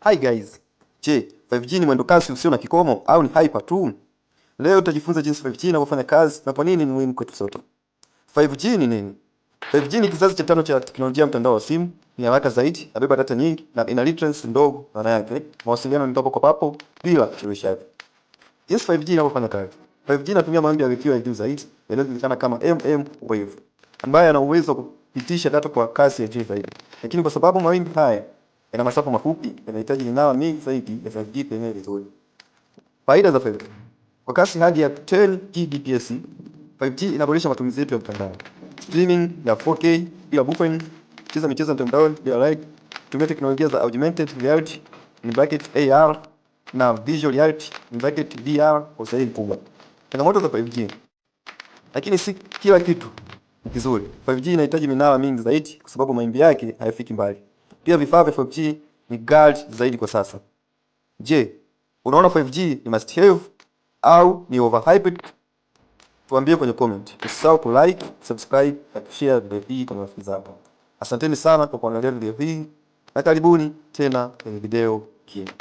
Hi guys. Je, 5G ni mwendo kasi usio na kikomo au ni hyper tu? Leo tutajifunza jinsi 5G inavyofanya kazi na kwa nini ni muhimu kwetu sote. 5G ni nini? 5G ni kizazi cha tano cha teknolojia mtandao wa simu, ni haraka zaidi, inabeba data nyingi na ina latency ndogo. Maana yake mawasiliano ni papo kwa papo bila ucheleweshaji. Jinsi 5G inavyofanya kazi. 5G inatumia mawimbi ya vipimo ya juu zaidi, yanayojulikana kama mmWave, ambayo yana uwezo wa kupitisha data kwa kasi ya juu zaidi. Lakini kwa sababu mawimbi haya yana masafa mafupi, yanahitaji minara mingi zaidi ya 5G kuenea vizuri. Faida za 5G. Kwa kasi hadi ya 10 Gbps, 5G inaboresha matumizi yetu ya mtandao. Streaming ya 4K bila buffering, kucheza michezo mtandaoni bila lag, kutumia teknolojia za augmented reality (AR) na visual reality (VR) kwa usahihi mkubwa. Changamoto za 5G. Lakini si kila kitu ni kizuri. 5G inahitaji minara mingi zaidi kwa sababu mawimbi yake hayafiki mbali. Pia vifaa vya 5G ni ghali zaidi kwa sasa. Je, unaona 5G ni must have au ni overhyped? Tuambie kwenye comment. Usisahau ku like, subscribe na kushare video hii kwa marafiki zako. Asanteni sana kwa kuangalia video hii na karibuni tena kwenye video nyingine.